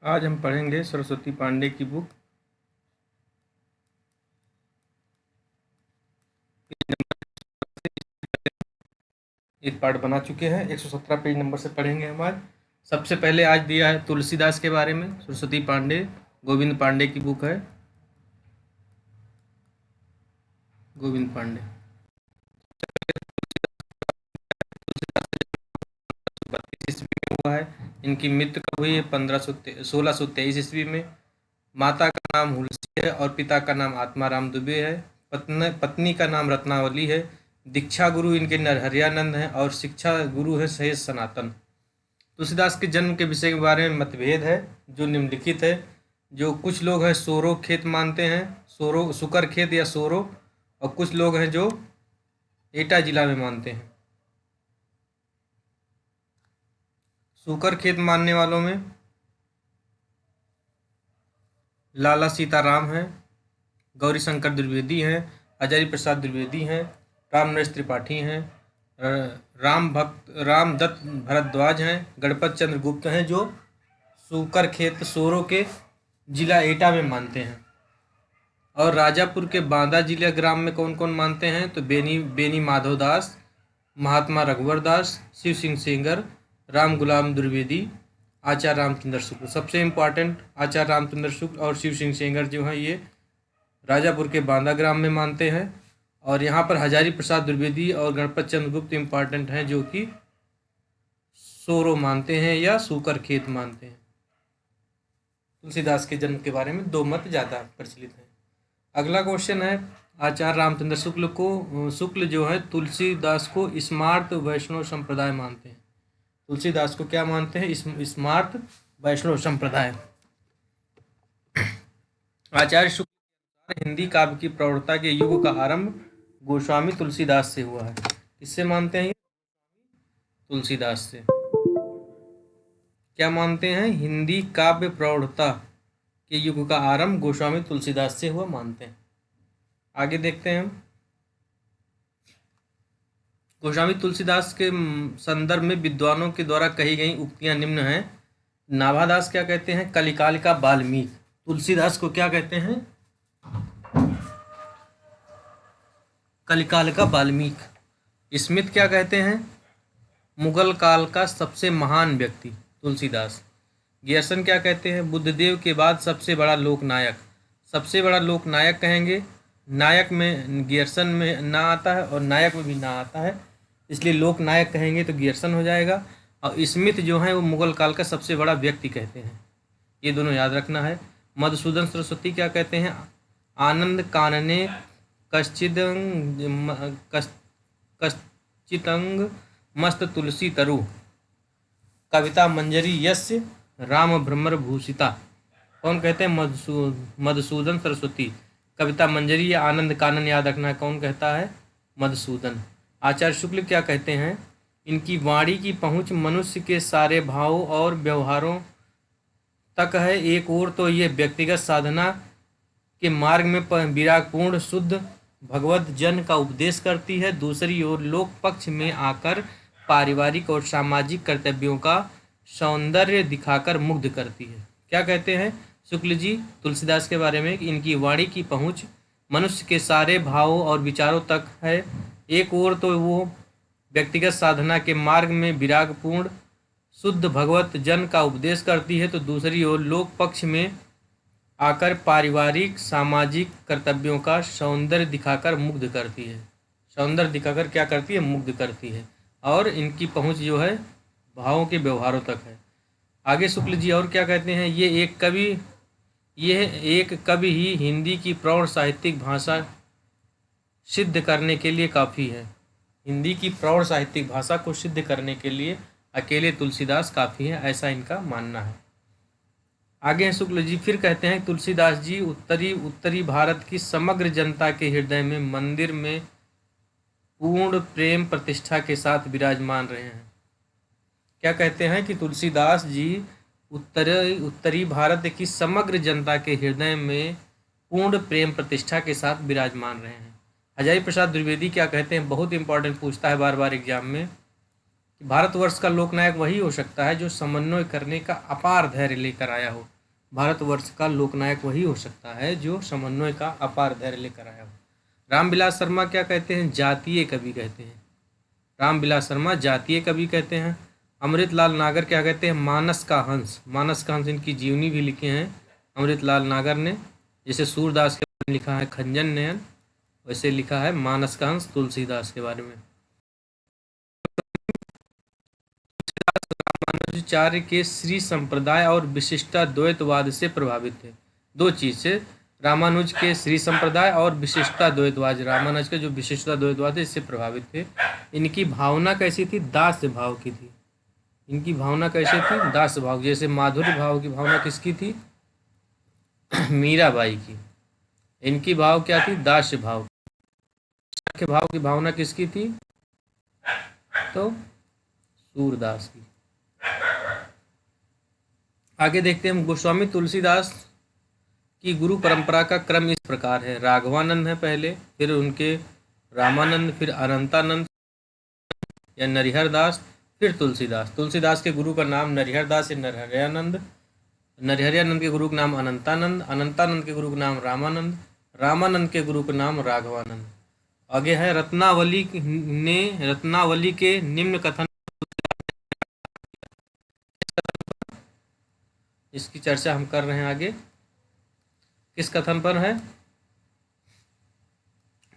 आज हम पढ़ेंगे सरस्वती पांडे की बुक एक पार्ट बना चुके हैं। 117 पेज नंबर से पढ़ेंगे हम आज। सबसे पहले आज दिया है तुलसीदास के बारे में। सरस्वती पांडे गोविंद पांडे की बुक है। गोविंद पांडे 32 ईस्वी में हुआ है। इनकी मृत्यु कब हुई है? 1623 ईस्वी में। माता का नाम हुलसी है और पिता का नाम आत्माराम दुबे है। पत्नी का नाम रत्नावली है। दीक्षा गुरु इनके नरहरियानंद हैं और शिक्षा गुरु है सहेज सनातन। तुलसीदास के जन्म के विषय के बारे में मतभेद है जो निम्नलिखित है। जो कुछ लोग हैं सोरो खेत मानते हैं, सोरो सुकर खेत या सोरो, और कुछ लोग हैं जो एटा जिला में मानते हैं। सुकर खेत मानने वालों में लाला सीताराम हैं, गौरी शंकर द्विवेदी हैं, हजारी प्रसाद द्विवेदी हैं, राम नरेश त्रिपाठी हैं, राम दत्त भरद्वाज हैं, गणपत चंद्र गुप्त हैं जो सुकर खेत सोरो के जिला एटा में मानते हैं। और राजापुर के बांदा जिला ग्राम में कौन कौन मानते हैं? तो बेनी माधव दास, महात्मा रघुवर दास, शिव सिंह सेंगर, राम गुलाम द्विवेदी, आचार्य रामचंद्र शुक्ल। सबसे इम्पॉर्टेंट आचार्य रामचंद्र शुक्ल और शिव सिंह सेंगर जो हैं ये राजापुर के बांदा ग्राम में मानते हैं। और यहाँ पर हजारी प्रसाद द्विवेदी और गणपत चंद्र गुप्त इम्पॉर्टेंट हैं जो कि सोरो मानते हैं या सुकर खेत मानते हैं। तुलसीदास के जन्म के बारे में दो मत ज़्यादा प्रचलित हैं। अगला क्वेश्चन है, आचार्य रामचंद्र शुक्ल जो है तुलसीदास को स्मार्त वैष्णव संप्रदाय मानते हैं। तुलसीदास को क्या मानते हैं? स्मार्त वैष्णव संप्रदाय। आचार्य शुक्ल के अनुसार हिंदी काव्य की प्रौढ़ता के युग का आरंभ गोस्वामी तुलसीदास से हुआ है। किससे मानते हैं? तुलसीदास से। क्या मानते हैं? हिंदी काव्य प्रौढ़ता के युग का आरंभ गोस्वामी तुलसीदास से हुआ मानते हैं। आगे देखते हैं हम। गोस्वामी तुलसीदास के संदर्भ में विद्वानों के द्वारा कही गई उक्तियां निम्न हैं। नाभादास क्या कहते हैं? कलिकाल का वाल्मीकि। तुलसीदास को क्या कहते हैं? कलिकाल का वाल्मीकि। स्मिथ क्या कहते हैं? मुगल काल का सबसे महान व्यक्ति तुलसीदास। गियर्सन क्या कहते हैं? बुद्धदेव के बाद सबसे बड़ा लोकनायक। सबसे बड़ा लोकनायक कहेंगे, नायक में गियर्सन में ना आता है और नायक में भी ना आता है, इसलिए लोकनायक कहेंगे तो गियर्सन हो जाएगा। और स्मिथ जो है वो मुगल काल का सबसे बड़ा व्यक्ति कहते हैं। ये दोनों याद रखना है। मधुसूदन सरस्वती क्या कहते हैं? आनंद कानने कश्चितंग मस्त तुलसी तरु, कविता मंजरी यस्य राम भ्रमर भूषिता। कौन कहते हैं? मधुसूदन सरस्वती। कविता मंजरी या आनंद कानन याद रखना है, कौन कहता है? मधुसूदन। आचार्य शुक्ल क्या कहते हैं? इनकी वाणी की पहुँच मनुष्य के सारे भावों और व्यवहारों तक है। एक ओर तो ये व्यक्तिगत साधना के मार्ग में विरागपूर्ण शुद्ध भगवत जन का उपदेश करती है, दूसरी ओर लोक पक्ष में आकर पारिवारिक और सामाजिक कर्तव्यों का सौंदर्य दिखाकर मुग्ध करती है। क्या कहते हैं शुक्ल जी तुलसीदास के बारे में? इनकी वाणी की पहुँच मनुष्य के सारे भावों और विचारों तक है। एक ओर तो वो व्यक्तिगत साधना के मार्ग में विरागपूर्ण शुद्ध भगवत जन का उपदेश करती है, तो दूसरी ओर लोक पक्ष में आकर पारिवारिक सामाजिक कर्तव्यों का सौंदर्य दिखाकर मुग्ध करती है। सौंदर्य दिखाकर क्या करती है? मुग्ध करती है। और इनकी पहुंच जो है भावों के व्यवहारों तक है। आगे शुक्ल जी और क्या कहते हैं? यह एक कवि ही हिंदी की प्रौढ़ साहित्यिक भाषा सिद्ध करने के लिए काफ़ी है। हिंदी की प्रौढ़ साहित्यिक भाषा को सिद्ध करने के लिए अकेले तुलसीदास काफ़ी है, ऐसा इनका मानना है। आगे हैं शुक्ल जी फिर कहते हैं तुलसीदास जी उत्तरी भारत की समग्र जनता के हृदय में मंदिर में पूर्ण प्रेम प्रतिष्ठा के साथ विराजमान रहे हैं। क्या कहते हैं? कि तुलसीदास जी उत्तरी भारत की समग्र जनता के हृदय में पूर्ण प्रेम प्रतिष्ठा के साथ विराजमान रहे हैं। हजारी प्रसाद द्विवेदी क्या कहते हैं? बहुत इंपॉर्टेंट पूछता है बार बार एग्जाम में कि भारतवर्ष का लोकनायक वही हो सकता है जो समन्वय करने का अपार धैर्य लेकर आया हो। भारतवर्ष का लोकनायक वही हो सकता है जो समन्वय का अपार धैर्य लेकर आया हो। रामविलास शर्मा क्या कहते हैं? जातीय कवि कहते हैं। रामविलास शर्मा जातीय कवि कहते हैं। अमृतलाल नागर क्या कहते हैं? मानस का हंस। मानस का हंस इनकी जीवनी भी लिखे हैं अमृतलाल नागर ने। जैसे सूरदास के बारे में लिखा है खंजन नयन, वैसे लिखा है मानस का हंस तुलसीदास के बारे में। रामानुजाचार्य के श्री संप्रदाय और विशिष्टाद्वैतवाद से प्रभावित थे। दो चीज से, रामानुज के श्री संप्रदाय और विशिष्टाद्वैतवाद, रामानुज के जो विशिष्टाद्वैतवाद है इससे प्रभावित थे। इनकी भावना कैसी थी? दास भाव की थी। इनकी भावना कैसे थी? दास भाव। जैसे माधुर्य भाव की भावना किसकी थी? मीराबाई की। इनकी भाव क्या थी? दास भाव। के भाव की भावना किसकी थी? तो सूरदास की। आगे देखते हैं हम। गोस्वामी तुलसीदास की गुरु परंपरा का क्रम इस प्रकार है। राघवानंद है पहले, फिर उनके रामानंद, फिर अनंतानंद या नरिहर दास, फिर तुलसीदास। तुलसीदास के गुरु का नाम नरिहर दास या नरहरियानंद, नरहरियानंद के गुरु का नाम अनंतानंद, अनंतानंद के गुरु का नाम रामानंद, रामानंद के गुरु का नाम राघवानंद। आगे है रत्नावली के निम्न कथन, इसकी चर्चा हम कर रहे हैं आगे। किस कथन पर है?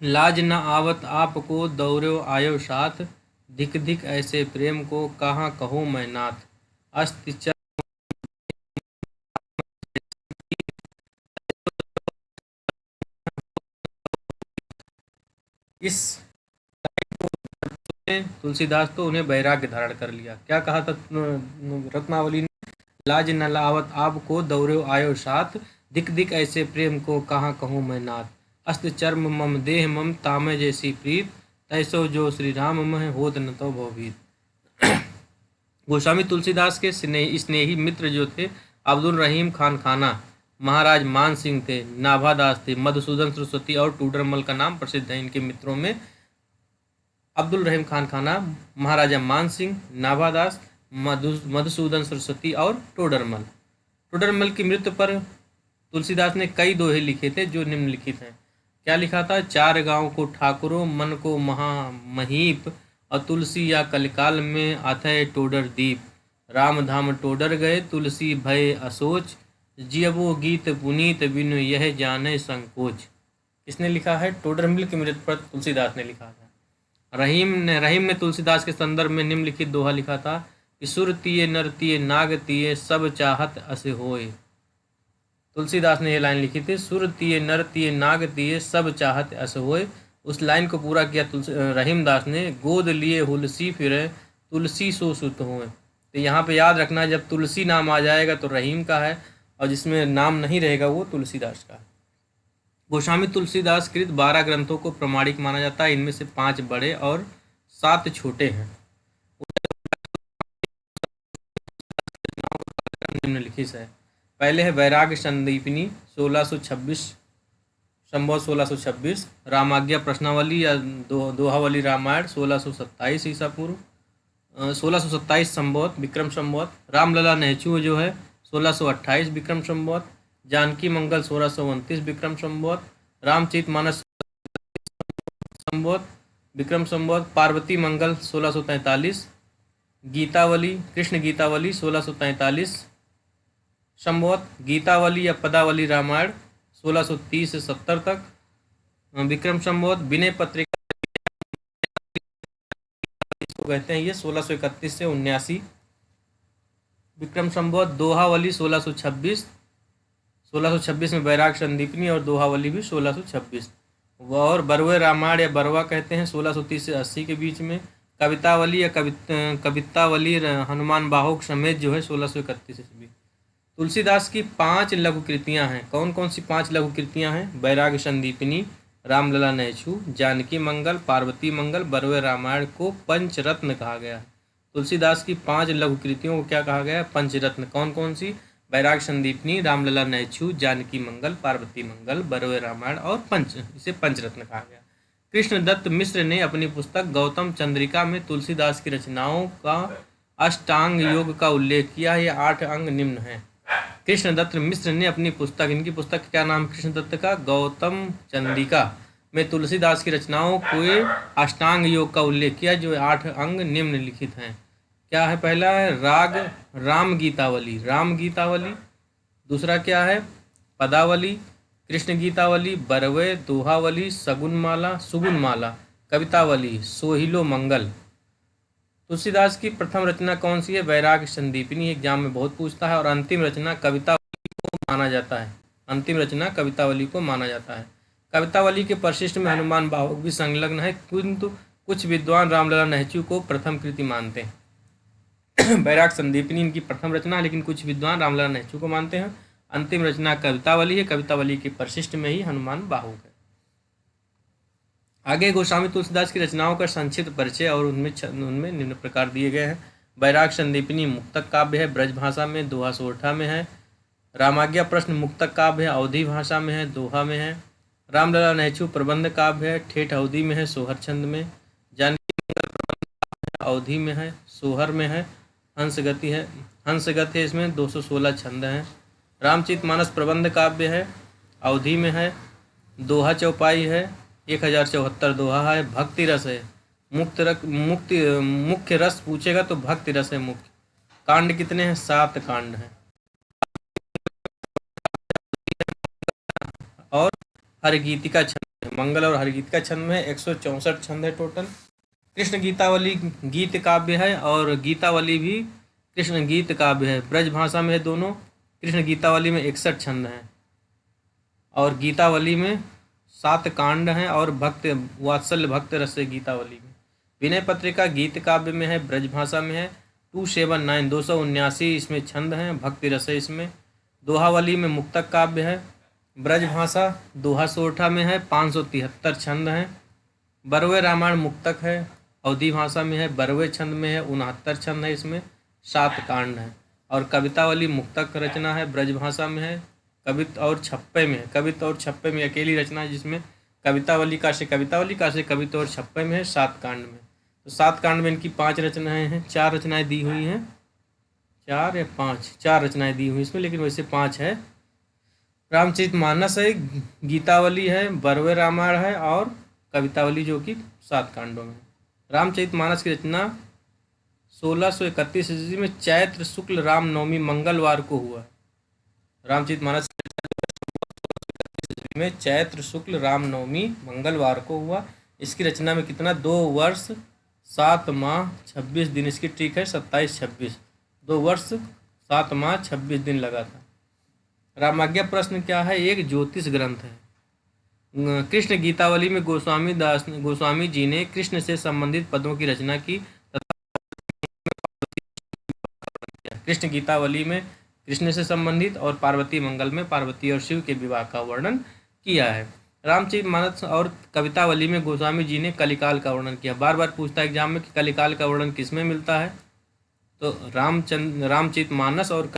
लाज न आवत आपको दौर्यो आयो साथ, धिक धिक ऐसे प्रेम को कहाँ कहूँ मैं नाथ। अस्ति चर इस तुलसीदास तो उन्हें वैराग्य धारण कर लिया। क्या कहा था रत्नावली ने? लाज न लावत आपको दौर्यो आयो साथ, दिक दिक ऐसे प्रेम को कहाँ कहूँ मैं नाथ। अस्त चर्म मम देह मम तामे जैसी प्रीत, तैसो जो श्री राम मह होत न तो भवभीत। गोस्वामी तुलसीदास के स्नेही मित्र जो थे अब्दुल रहीम खान खाना, महाराज मान सिंह थे, नाभादास थे, मधुसूदन सरस्वती और टूडरमल का नाम प्रसिद्ध है इनके मित्रों में। अब्दुल रहीम खान खाना, महाराजा मान सिंह, नाभादास, मधुसूदन सरस्वती और टोडरमल। टोडरमल की मृत्यु पर तुलसीदास ने कई दोहे लिखे थे जो निम्नलिखित हैं। क्या लिखा था? चार गांव को ठाकुरों मन को महीप, और तुलसी या कलिकाल में अथय टोडर दीप। राम धाम टोडर गए तुलसी भय असोच, जियबो गीत पुनीत बिनु यह जाने संकोच। किसने लिखा है? टोडरमल की मृत्यु पर तुलसीदास ने लिखा था। रहीम ने तुलसीदास के संदर्भ में निम्नलिखित दोहा लिखा था कि सुर तिये नर तिये नाग तिये सब चाहत अस होए। तुलसीदास ने ये लाइन लिखी थी, सुर तिये नर तिये नाग तिये सब चाहत अस होए। उस लाइन को पूरा किया रहीम दास ने, गोद लिए हुलसी फिरे तुलसी सो सुत होए। तो यहाँ पे याद रखना, जब तुलसी नाम आ जाएगा तो रहीम का है, और जिसमें नाम नहीं रहेगा वो तुलसीदास का है। गोस्वामी तुलसीदास कृत 12 ग्रंथों को प्रमाणिक माना जाता है। इनमें से 5 बड़े और 7 छोटे हैं। निम्नलिखित है। पहले है वैराग्य संदीपिनी 1626 संभव 1626, रामाज्ञा प्रश्नावली या दोहावली रामायण 1627 ईसा पूर्व, 1627 संभवत विक्रम संभवत। रामलला नेचू जो है 1628 विक्रम संभवत। जानकी मंगल 1629 विक्रम संभवत। रामचरित मानस संभवत विक्रम संभवत। पार्वती मंगल 1643। गीतावली कृष्ण गीतावली 1643 संभवत। गीतावली या पदावली रामायण 1630 से 70 तक विक्रम संभवत। विनय पत्रिका इसको कहते हैं, ये 1631 से 79 विक्रम संभवत। दोहावली 1626 में वैराग संदीपनी, और दोहावली भी 1626। और बरवे रामायण या बरवा कहते हैं 1630 से 80 के बीच में। कवितावली या कवितावली हनुमान बाहुक समेत जो है 1631 ईस्वी। तुलसीदास की 5 लघु कृतियाँ हैं। कौन कौन सी 5 लघु कृतियाँ हैं? वैराग संदीपनी, रामलला नैछू, जानकी मंगल, पार्वती मंगल, बरवे रामायण को पंचरत्न कहा गया है। तुलसीदास की 5 लघु कृतियों को क्या कहा गया है? पंचरत्न। कौन कौन सी? वैराग संदीपनी, रामलला नैछू, जानकी मंगल, पार्वती मंगल, बरवे रामायण और इसे पंचरत्न कहा गया। कृष्णदत्त मिश्र ने अपनी पुस्तक गौतम चंद्रिका में तुलसीदास की रचनाओं का अष्टांग योग का उल्लेख किया। ये 8 अंग निम्न हैं। कृष्णदत्त मिश्र ने अपनी पुस्तक, इनकी पुस्तक का क्या नाम कृष्णदत्त का, गौतम चंद्रिका में तुलसीदास की रचनाओं के अष्टांग योग का उल्लेख किया, जो 8 अंग निम्नलिखित हैं। क्या है? पहला है राग राम गीतावली, राम गीतावली। दूसरा क्या है? पदावली, कृष्ण गीतावली, बरवे, दोहावली, सगुनमाला, सुगुनमाला, कवितावली, सोहिलो मंगल। तुलसीदास की प्रथम रचना कौन सी है? वैराग संदीपिनी, एग्जाम में बहुत पूछता है। और अंतिम रचना कवितावली को माना जाता है, अंतिम रचना कवितावली को माना जाता है। कवितावली के परिशिष्ट में हनुमान बाहुक भी संलग्न है, किंतु कुछ विद्वान रामलला नेहचू को प्रथम कृति मानते हैं। वैराग संदीपिनी इनकी प्रथम रचना है, लेकिन कुछ विद्वान रामलला नेहचू को मानते हैं। अंतिम रचना कवितावली है, कवितावली के परिशिष्ट में ही हनुमान बाहुक है। आगे गोस्वामी तुलसीदास की रचनाओं का संक्षिप्त परिचय और उनमें निम्न प्रकार दिए गए हैं। वैराग संदीपिनी मुक्तक काव्य है, ब्रज भाषा में, दोहा सोरठा में है। रामाज्ञा प्रश्न मुक्तक काव्य है, अवधी भाषा में है, दोहा में है। रामलला नेहचू प्रबंध काव्य है, ठेठ अवधी में है, सोहर छंद में। जानकी मंगल प्रबंध काव्य है, अवधी में है, सोहर में है। हंसगति है, हंसगति है, इसमें 216 छंद हैं। रामचरितमानस प्रबंध काव्य है, अवधी में है, दोहा चौपाई है, 1074 दोहा है। भक्ति रस है, मुख्य रस पूछेगा तो भक्ति रस है मुख्य। कांड कितने हैं? 7 कांड हैं। और हरिगीतिका छंद है, मंगल और हरिगीतिका छंद में 164 छंद है टोटल। कृष्ण गीतावली गीत काव्य है, और गीतावली भी कृष्ण गीत काव्य है, ब्रज भाषा में है दोनों। कृष्ण गीतावली में 61 छंद हैं, और गीतावली में 7 कांड हैं, और भक्त वात्सल्य भक्त रस है गीतावली में। विनय पत्रिका गीत काव्य में है, ब्रज भाषा में है, 279 279 इसमें छंद हैं, भक्ति रस है इसमें। दोहावली में मुक्तक काव्य है, ब्रज भाषा, दोहा सोरठा में है, 573 छंद हैं। बरवे रामायण मुक्तक है, अवधी भाषा में है, बरवे छंद में है, 69 छंद है, इसमें 7 कांड हैं। और कवितावली मुक्तक रचना है, ब्रज भाषा में है, कवित्त और छप्पे में है। कवित्त और छप्पे में अकेली रचना है, जिसमें कवितावली का से कवित्त और छप्पे में है, 7 कांड में। तो 7 कांड में इनकी 5 रचनाएं हैं, 4 रचनाएं दी हुई हैं, 4 या 5, 4 रचनाएं दी हुई इसमें, लेकिन वैसे 5 है। रामचरितमानस है, गीतावली है, बरवे रामायण है, और कवितावली जो कि 7 कांडों में। रामचरितमानस की रचना 1631 ईस्वी में चैत्र शुक्ल रामनवमी मंगलवार को हुआ। रामचरितमानस में चैत्र शुक्ल रामनवमी मंगलवार को हुआ। इसकी रचना में कितना? 2 वर्ष 7 माह 26 दिन। इसकी ट्रिक है 27-26, 2 वर्ष 7 माह 26 दिन लगा था। रामाज्ञा प्रश्न क्या है? एक ज्योतिष ग्रंथ है। कृष्ण गीतावली में गोस्वामी जी ने कृष्ण से संबंधित पदों की रचना की तथा कृष्ण गीतावली में कृष्ण से संबंधित और पार्वती मंगल में पार्वती और शिव के विवाह का वर्णन किया है। रामचरितमानस और कवितावली में गोस्वामी जी ने कलिकाल का वर्णन किया। बार बार पूछता है एग्जाम में कि कलिकाल का वर्णन किस में मिलता है, तो रामचरितमानस और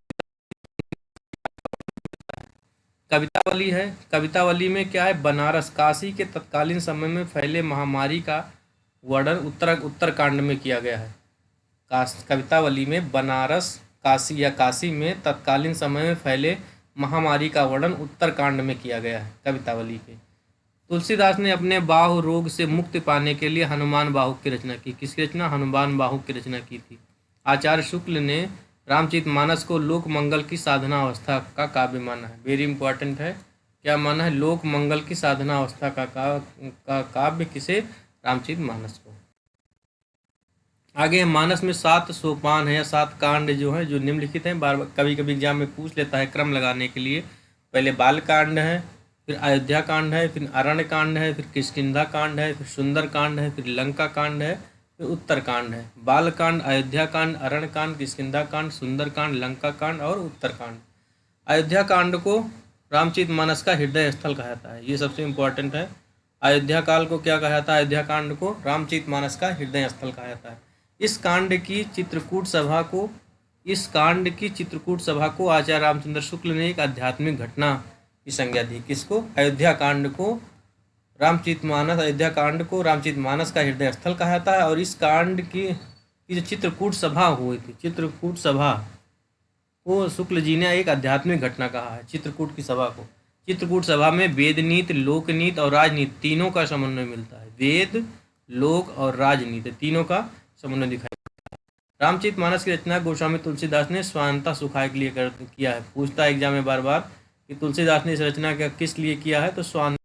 कवितावली है। कवितावली में क्या है? बनारस काशी के तत्कालीन समय में फैले महामारी का वर्णन उत्तरकांड में किया गया है। कवितावली में बनारस काशी या काशी में तत्कालीन समय में फैले महामारी का वर्णन उत्तरकांड में किया गया है कवितावली के। तुलसीदास ने अपने बाहु रोग से मुक्ति पाने के लिए हनुमान बाहुक की रचना की। किसकी रचना? हनुमान बाहुक की रचना की थी। आचार्य शुक्ल ने रामचरितमानस को लोक मंगल की साधना अवस्था का काव्य माना है। वेरी इंपॉर्टेंट है, क्या माना है? लोक मंगल की साधना अवस्था का काव्य किसे? रामचरितमानस को। आगे मानस में 7 सोपान है या 7 कांड जो है, जो निम्नलिखित हैं। बार कभी कभी एग्जाम में पूछ लेता है क्रम लगाने के लिए। पहले बाल कांड है, फिर अयोध्या कांड है, फिर अरण्य कांड है, फिर किष्किंधा कांड है, फिर सुंदर कांड है, फिर लंका कांड है, फिर उत्तर कांड है। बाल कांड, अयोध्या कांड, अरण्य कांड, किष्किंधा कांड, सुंदर कांड, लंका कांड और उत्तर कांड। अयोध्या कांड को रामचरितमानस का हृदय स्थल कहा जाता है, ये सबसे इम्पोर्टेंट है। अयोध्या काल को क्या कहा जाता है? अयोध्या कांड को रामचरितमानस का हृदय स्थल कहा जाता है। इस कांड की चित्रकूट सभा को आचार्य रामचंद्र शुक्ल ने एक आध्यात्मिक घटना की संज्ञा दी। किसको? अयोध्या कांड को रामचरितमानस का हृदय स्थल कहा जाता है। और इस कांड की जो चित्रकूट सभा हुई थी, चित्रकूट सभा वो शुक्ल जी ने एक आध्यात्मिक घटना कहा है चित्रकूट की सभा को। चित्रकूट सभा में वेदनीति, लोकनीति और राजनीति तीनों का समन्वय मिलता है। वेद, लोक और राजनीति तीनों का समन्वय दिखाई। रामचरितमानस की रचना गोस्वामी तुलसीदास ने स्वांतः सुखाय के लिए किया है। पूछता है एग्जाम में बार बार कि तुलसीदास ने इस रचना का किस लिए किया है, तो स्वांतः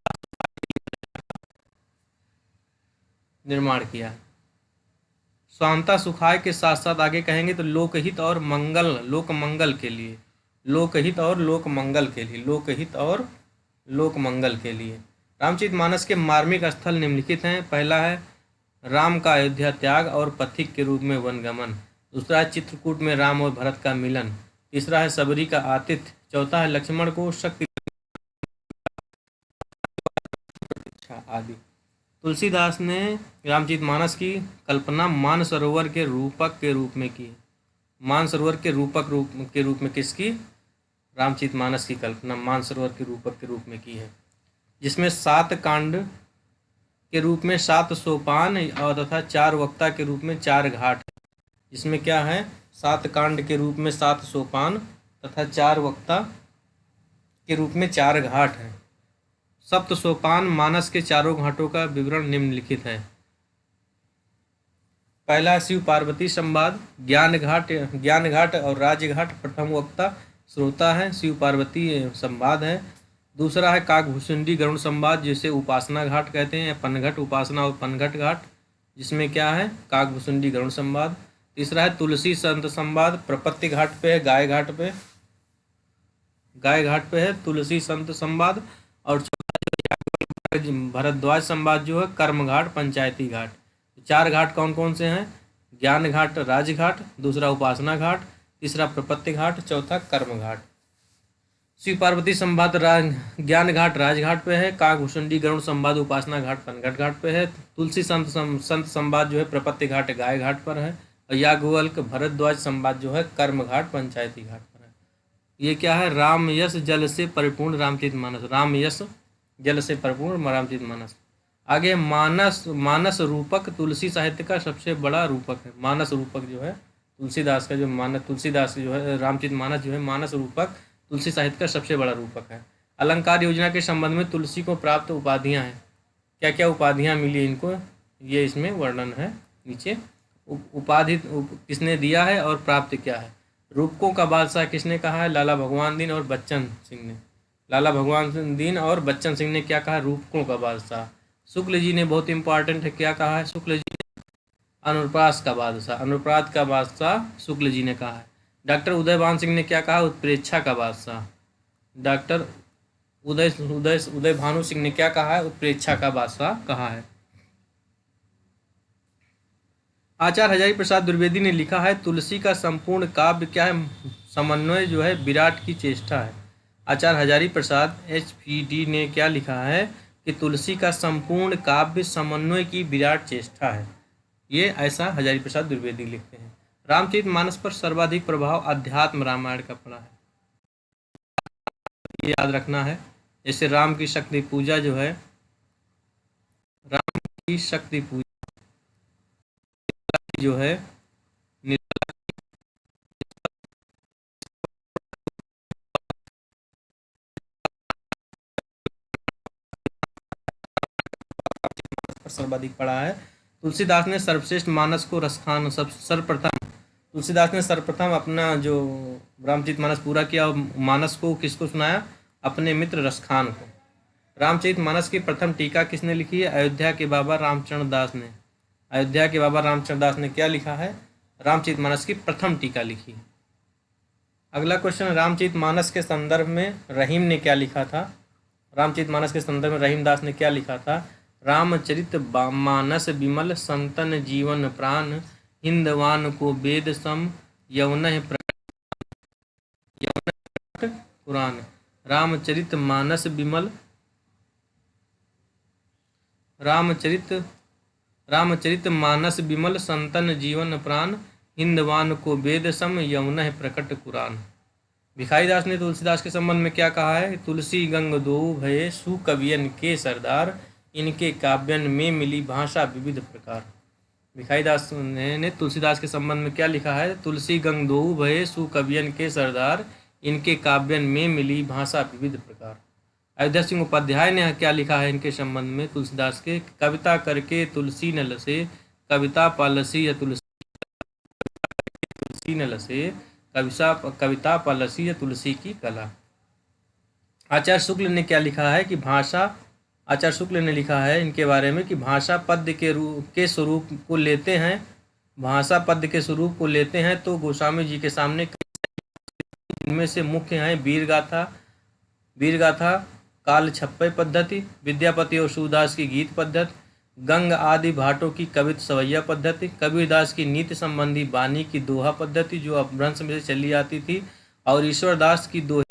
निर्माण किया है। स्वांतः सुखाय के साथ साथ आगे कहेंगे तो लोकहित और मंगल, लोक मंगल के लिए, लोकहित और लोक मंगल के लिए, लोकहित और लोक मंगल के लिए। रामचरितमानस के मार्मिक स्थल निम्नलिखित हैं। पहला है राम का अयोध्या त्याग और पथिक के रूप में वनगमन। दूसरा है चित्रकूट में राम और भरत का मिलन। तीसरा है सबरी का आतिथ्य। चौथा है लक्ष्मण को शक्ति आदि। तुलसीदास ने रामचरितमानस की कल्पना मानसरोवर के रूपक के रूप में की। मानसरोवर के रूप में किसकी? रामचरितमानस की कल्पना मानसरोवर के रूपक के रूप में की है, जिसमें 7 कांड के रूप में 7 सोपान और तथा 4 वक्ता के रूप में 4 घाट। जिसमें क्या है? 7 कांड के रूप में 7 सोपान तथा 4 वक्ता के रूप में 4 घाट हैं। सप्त सोपान मानस के चारों घाटों का विवरण निम्नलिखित है। पहला शिव पार्वती संवाद, ज्ञान घाट और राज्य घाट प्रथम वक्ता श्रोता है, शिव पार्वती संवाद है। दूसरा है काकभूषुंडी गरुड़ संवाद, जिसे उपासना घाट कहते हैं, पनघट उपासना और पनघट घाट, जिसमें क्या है? काकभूषुंडी गरुड़ संवाद। तीसरा है तुलसी संत संवाद, प्रपत्ति घाट पे है, गाय घाट पे है तुलसी संत संवाद। और भरद्वाज संवाद जो है कर्म घाट, पंचायती घाट। 4 घाट कौन कौन से हैं? ज्ञान घाट राज घाट, दूसरा उपासना घाट, तीसरा प्रपत्ति घाट, चौथा कर्म घाट। शिव पार्वती संवाद ज्ञान घाट राजघाट पे है, काकभूषुंडी गरुड़ संवाद उपासना घाट पनघट घाट पे है। तुलसी संत संवाद जो है प्रपत्ति घाट गाय घाट पर है। और याज्ञवल्क्य भरद्वाज संवाद जो है कर्म घाट पंचायती घाट पर है। ये क्या है? राम यश जल से परिपूर्ण रामचरितमानस, राम यश जल से परिपूर्ण रामचरितमानस। आगे मानस रूपक तुलसी साहित्य का सबसे बड़ा रूपक है। मानस रूपक जो है तुलसीदास जो है रामचरितमानस जो है मानस रूपक तुलसी साहित्य का सबसे बड़ा रूपक है। अलंकार योजना के संबंध में तुलसी को प्राप्त उपाधियां हैं। क्या क्या उपाधियां मिली इनको, ये इसमें वर्णन है नीचे। उपाधि किसने दिया है और प्राप्त क्या है? रूपकों का बादशाह किसने कहा है? लाला भगवान दीन और बच्चन सिंह ने। लाला भगवान दीन और बच्चन सिंह ने क्या कहा? रूपकों का बादशाह। शुक्ल जी ने बहुत इंपॉर्टेंट है, क्या कहा है शुक्ल जी ने? अनुप्रास का बादशाह, अनुप्रात का बादशाह शुक्ल जी ने कहा है। डॉक्टर उदयभान सिंह ने क्या कहा? उत्प्रेक्षा का बादशाह। डॉक्टर उदय भानु सिंह ने क्या कहा है? उत्प्रेक्षा का बादशाह कहा है। आचार्य हजारी प्रसाद द्विवेदी ने लिखा है तुलसी का संपूर्ण काव्य क्या है? समन्वय जो है विराट की चेष्टा है। आचार्य हजारी प्रसाद HPD ने क्या लिखा है कि तुलसी का संपूर्ण काव्य समन्वय की विराट चेष्टा है। ये ऐसा हजारी प्रसाद द्विवेदी लिखते हैं। रामचरितमानस पर सर्वाधिक प्रभाव अध्यात्म रामायण का पड़ा है, ये याद रखना है। जैसे राम की शक्ति पूजा जो है, राम की शक्ति पूजा जो है सर्वाधिक पड़ा है। तुलसीदास ने सर्वश्रेष्ठ मानस को रसखान तुलसीदास ने सर्वप्रथम अपना जो रामचरितमानस पूरा किया, मानस को किसको सुनाया? अपने मित्र रसखान को। रामचरितमानस की प्रथम टीका किसने लिखी है? अयोध्या के बाबा रामचरण दास ने। अयोध्या के बाबा रामचरण दास ने क्या लिखा है? रामचरितमानस की प्रथम टीका लिखी। अगला क्वेश्चन, रामचरितमानस के संदर्भ में रहीम ने क्या लिखा था? रामचरितमानस के संदर्भ में रहीमदास ने क्या लिखा था? रामचरित मानस विमल संतन जीवन प्राण, हिंदवान को वेद सम यवनः पुराण। रामचरित मानस विमल रामचरित मानस विमल संतन जीवन प्राण, हिंदवान को वेद सम यमुनः प्रकट कुरान। भिखारीदास ने तुलसीदास के संबंध में क्या कहा है? तुलसी गंग दो भये सुकवियन के सरदार, इनके काव्यन में मिली भाषा विविध प्रकार। भिखारी दास ने तुलसीदास के संबंध में क्या लिखा है? तुलसी गंग दोऊ भये सुकवियन के सरदार, इनके काव्यन में मिली भाषा विविध प्रकार। अयोध्या सिंह उपाध्याय ने क्या लिखा है इनके संबंध में तुलसीदास के? कविता करके तुलसी न लसे, कविता पालसी या तुलसी न लसे, कविता पालसी या तुलसी की कला। आचार्य शुक्ल ने क्या लिखा है कि भाषा, आचार्य शुक्ल ने लिखा है इनके बारे में कि भाषा पद्य के स्वरूप को लेते हैं, भाषा पद्य के स्वरूप को लेते हैं तो गोस्वामी जी के सामने इनमें से मुख्य हैं वीरगाथा, काल छप्पय पद्धति, विद्यापति और सूरदास की गीत पद्धति, गंग आदि भाटों की कवित सवैया पद्धति, कबीरदास की नीति संबंधी बानी की दोहा पद्धति जो अपभ्रंश में से चली आती थी, और ईश्वरदास की दोहे।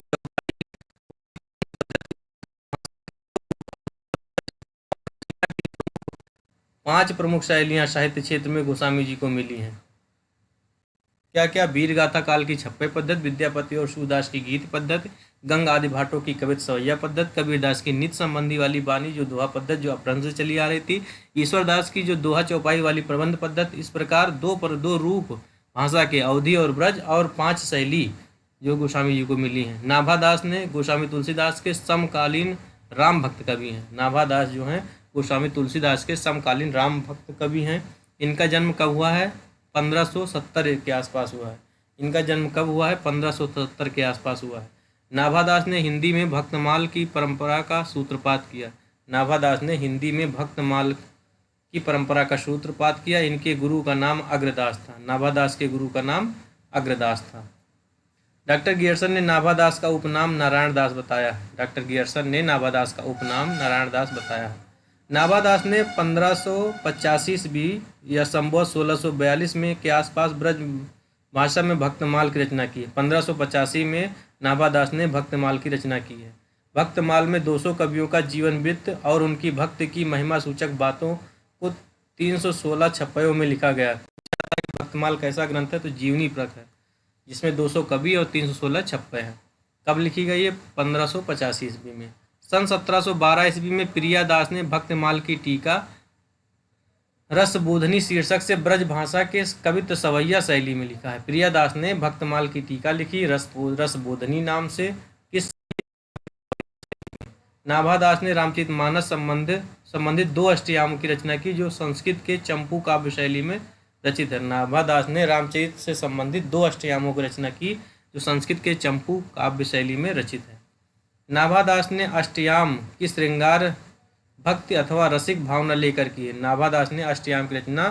5 प्रमुख शैलियां साहित्य क्षेत्र में गोस्वामी जी को मिली हैं। क्या क्या? वीरगाथा काल की छप्पय पद्धति, विद्यापति और सूरदास की गीत पद्धति, गंग आदि भाटों की कवित सवैया पद्धति, कबीरदास की नित्य संबंधी वाली बानी जो दोहा पद्धति जो अपभ्रंश से चली आ रही थी, ईश्वरदास की जो दोहा चौपाई वाली प्रबंध पद्धति। इस प्रकार दो रूप भाषा के, अवधि और ब्रज, और 5 शैली जो गोस्वामी जी को मिली हैं। नाभादास ने गोस्वामी तुलसीदास के समकालीन राम भक्त कवि हैं। नाभादास जो हैं गोस्वामी तुलसीदास के समकालीन राम भक्त कवि हैं। इनका जन्म कब हुआ है? 1570 के आसपास हुआ है। इनका जन्म कब हुआ है? 1577 के आसपास हुआ है। नाभादास ने हिंदी में भक्तमाल की परंपरा का सूत्रपात किया। नाभादास ने हिंदी में भक्तमाल की परंपरा का सूत्रपात किया। इनके गुरु का नाम अग्रदास था। नाभादास के गुरु का नाम अग्रदास था। डॉक्टर गियर्सन ने नाभादास का उपनाम नारायण दास बताया। डॉक्टर गियर्सन ने नाभादास का उपनाम नारायण दास बताया। नाभादास ने 1585 ईस्वी या संभवतः 1642 में के आसपास ब्रज भाषा में भक्तमाल की रचना की है। 1585 में नाभादास ने भक्तमाल की रचना की है। भक्तमाल में 200 कवियों का जीवन वृत्त और उनकी भक्त की महिमा सूचक बातों को 316 छप्पयों में लिखा गया। भक्तमाल कैसा ग्रंथ है? तो जीवनी परक है, जिसमें 200 कवि और 316 छप्पे हैं। कब लिखी गई है? 1585 ईस्वी में। सन 1712 ईस्वी में प्रियादास ने भक्तमाल की टीका रसबोधनी शीर्षक से ब्रज भाषा के कवित्व सवैया शैली में लिखा है। प्रियादास ने भक्तमाल की टीका लिखी रसबोधनी नाम से। किस? नाभादास ने रामचरितमानस संबंधित 2 अष्टयामों की रचना की जो संस्कृत के चंपू काव्य शैली में रचित है। नाभादास ने रामचरित से संबंधित 2 अष्टयामों की रचना की जो संस्कृत के चंपू काव्य शैली में रचित है। नाभादास ने अष्टयाम की श्रृंगार भक्ति अथवा रसिक भावना लेकर की है। नाभादास ने अष्टयाम की रचना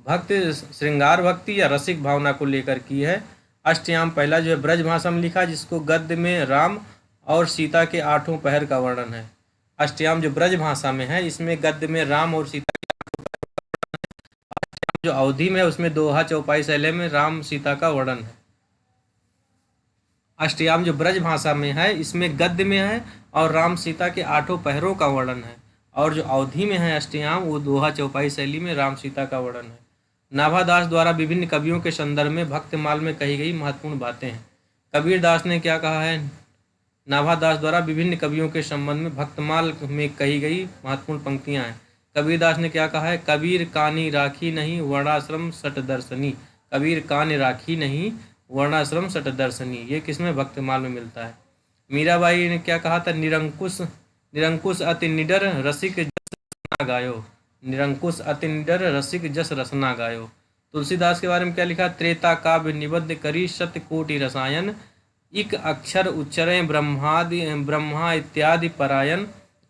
भक्ति, श्रृंगार भक्ति या रसिक भावना को लेकर की है। अष्टयाम पहला जो है ब्रज भाषा में लिखा, जिसको गद्य में राम और सीता के 8 पहर का वर्णन है। अष्टयाम जो ब्रज भाषा में है, इसमें गद्य में राम और सीता के 8 पहर। जो अवधि में है उसमें दोहा चौपाई शैली में राम सीता का वर्णन है। अष्टयाम जो ब्रज भाषा में है, इसमें गद्य में है और राम सीता के 8 पहरों का वर्णन है। और जो अवधि में है अष्टयाम, वो दोहा चौपाई शैली में राम सीता का वर्णन है। नाभादास द्वारा विभिन्न कवियों के संदर्भ में भक्तमाल में कही गई महत्वपूर्ण बातें हैं। कबीरदास ने क्या कहा है? नाभादास द्वारा विभिन्न कवियों के संबंध में भक्तमाल में कही गई महत्वपूर्ण पंक्तियां हैं। कबीरदास ने क्या कहा है? कबीर कानी राखी नहीं वर्णाश्रम सट दर्शनी। कबीर कान राखी नहीं वर्णाश्रम सट दर्शनी। ये किसमें? भक्तमाल में मिलता है। मीराबाई ने क्या कहा था? निरंकुश अति निडर रसिक जस रसना गायो। निरंकुश अति निडर रसिक जस रसना गायो। तुलसीदास के बारे में क्या लिखा? त्रेता काव्य निबद्ध करी सत्य कोटि रसायन, इक अक्षर उच्चरें ब्रह्मा इत्यादि परायण,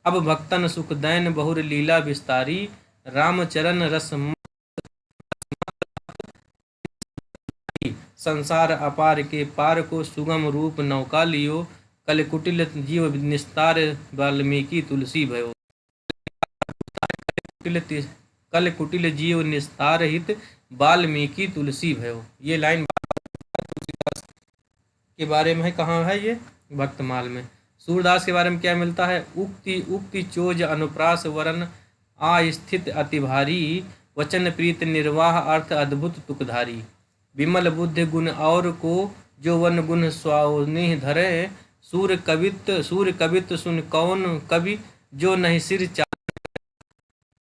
अब भक्तन सुख दैन बहुर लीला विस्तारी, रामचरण रस संसार अपार के पार को सुगम रूप नौका लियो, कल कुटिल जीव निस्तार वाल्मीकि तुलसी भयो। कल कुटिल जीव निस्तार हित वाल्मीकि तुलसी भयो। ये लाइन तुलसीदास के बारे में है। कहाँ है ये? भक्तमाल में। सूरदास के बारे में क्या मिलता है? उक्ति चोज अनुप्रास वरन आस्थित अति भारी, वचन प्रीत निर्वाह अर्थ अद्भुत तुकधारी, विमल बुद्धि गुण और को जो वन गुण स्वानिह धरे, सूर्य कवित सुन कौन कवि जो नहीं सिर चा।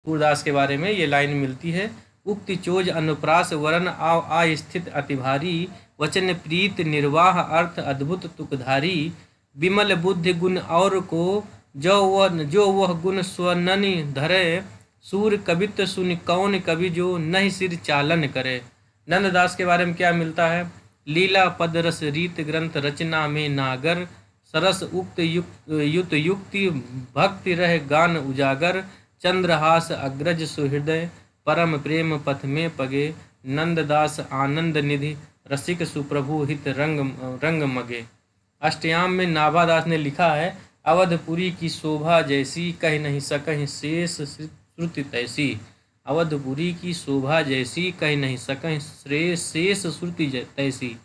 सूरदास के बारे में ये लाइन मिलती है। उक्ति चोज अनुप्रास वरण आव आस्थित अतिभारी वचन प्रीत निर्वाह अर्थ अद्भुत तुकधारी विमल बुद्धि गुण और को जो वह गुण स्वननि धरे सूर कवित्व सुनि कौन कवि जो नहीं सिर चालन करे। नंददास के बारे में क्या मिलता है? लीला पद रस रीत ग्रंथ रचना में नागर सरस उक्त युक्त युक्ति भक्ति रह गान उजागर चंद्रहास अग्रज सुहृदय परम प्रेम पथ में पगे नंददास आनंद निधि रसिक सुप्रभु हित रंग मगे। अष्टयाम में नाभादास ने लिखा है, अवधपुरी की शोभा जैसी कह नहीं सकहीं शेष श्रुति तैसी। अवधपुरी की शोभा जैसी कह नहीं सकहीं शेष श्रुति तैसी।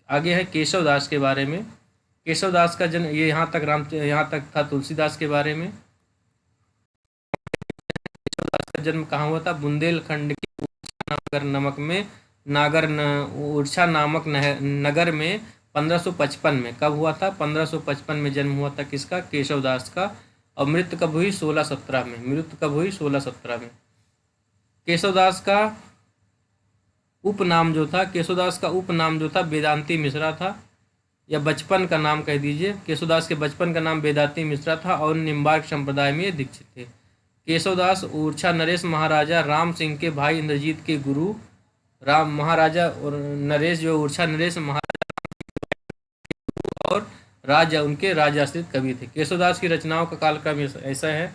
आगे है केशवदास के बारे में। केशवदास का जन्म ये यहाँ तक था तुलसीदास के बारे में। केशवदास का जन्म कहाँ हुआ था? बुंदेलखंड के उड़छा नामक नगर में 1555 में। कब हुआ था? 1555 में जन्म हुआ था किसका? केशवदास का। और मृत्यु कब हुई? 1617 में। मृत्यु कब हुई? 1617 में। केशवदास का उपनाम जो था वेदांती मिश्रा था, या बचपन का नाम कह दीजिए। केशवदास के बचपन का नाम वेदांती मिश्रा था और निम्बार्क संप्रदाय में दीक्षित थे। केशवदास ऊर्छा नरेश महाराजा राम सिंह के भाई इंद्रजीत के गुरु राम महाराजा और नरेश जो ऊर्छा नरेश महाराजा और राजा उनके राजाश्रित कवि थे। केशवदास की रचनाओं का कालक्रम ऐसा है।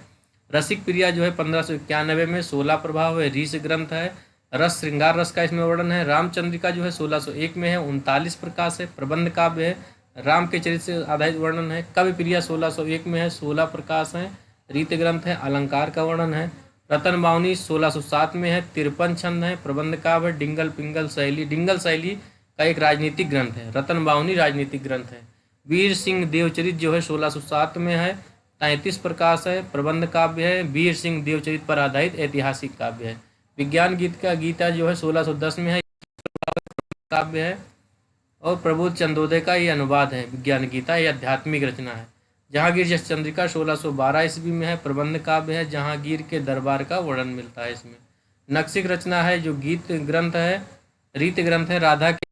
रसिक प्रिया जो है 1591 में 16 प्रभाव है, रीस ग्रंथ है। रस श्रृंगार रस का इसमें वर्णन है। रामचंद्रिका जो है 1601 में है, 39 प्रकाश है। प्रबंध काव्य है, राम के चरित्र से आधारित वर्णन है। कवि प्रिया 1601 में है, 16 प्रकाश है। रीत ग्रंथ है, अलंकार का वर्णन है। रतन बावनी 1607 में है, 53 छंद है। प्रबंध काव्य है, डिंगल पिंगल शैली का एक राजनीतिक ग्रंथ है। रतन बावनी राजनीतिक ग्रंथ है। वीर सिंह देवचरित जो है 1607 में है, 33 प्रकाश है। प्रबंध काव्य है, वीर सिंह देवचरित पर आधारित ऐतिहासिक काव्य है। विज्ञान गीता जो है 1610 में है, काव्य है। और प्रबोध चंदोदय का ये अनुवाद है। विज्ञान गीता ये आध्यात्मिक रचना है। जहांगीर जस चंद्रिका 1612 ईस्वी में है, प्रबंध काव्य है। जहांगीर के दरबार का वर्णन मिलता है इसमें। नक्सिक रचना है जो गीत ग्रंथ है। रीत ग्रंथ है, राधा के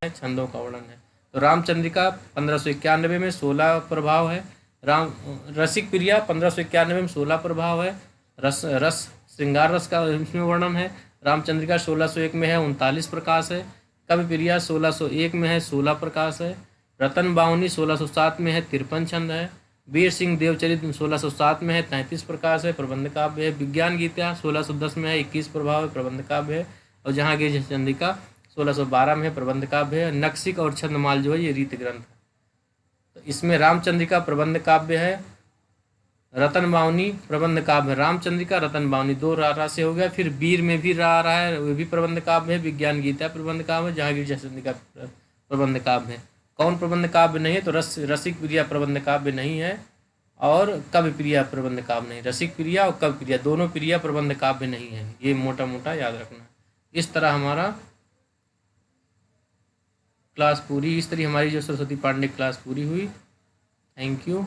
छंदों का वर्णन है। तो रामचंद्रिका 1591 में 16 प्रभाव है। रसिक प्रिया 1591 में 16 प्रभाव है। रस श्रृंगार रस का इसमें वर्णन है। रामचंद्रिका 1601 में है, 39 प्रकाश है। कवि प्रिया 1601 में है, 16 प्रकाश है। रतन बावनी 1607 में है, 53 छंद है। वीर सिंह देवचरित 1607 में है, 33 प्रकाश है। प्रबंध काव्य है। विज्ञान गीता 1610 में है, 21 प्रभाव है। प्रबंध काव्य है। और जहांगीर चंद्रिका 1612 में है, प्रबंध काव्य है। नक्सिक और छंदमाल जो है ये रीत ग्रंथ है। तो इसमें रामचंद्रिका प्रबंध काव्य है, रतन बावनी प्रबंध काव्य। रामचंद्रिका रतन बावनी 2 रा से हो गया। फिर वीर में भी रा रहा है, वो भी प्रबंध काव्य है। विज्ञान गीता प्रबंध काव्य है। जहांगीर चंद्रिका प्रबंध काव्य है। कौन प्रबंध काव्य नहीं है? तो रसिक प्रिया प्रबंध काव्य नहीं है और कवि प्रिया प्रबंध काव्य नहीं। रसिक प्रिया और कवि प्रिया दोनों प्रिया प्रबंध काव्य नहीं है। ये मोटा मोटा याद रखना। इस तरह हमारा क्लास पूरी, इस तरह हमारी जो सरस्वती पांडे क्लास पूरी हुई। Thank you.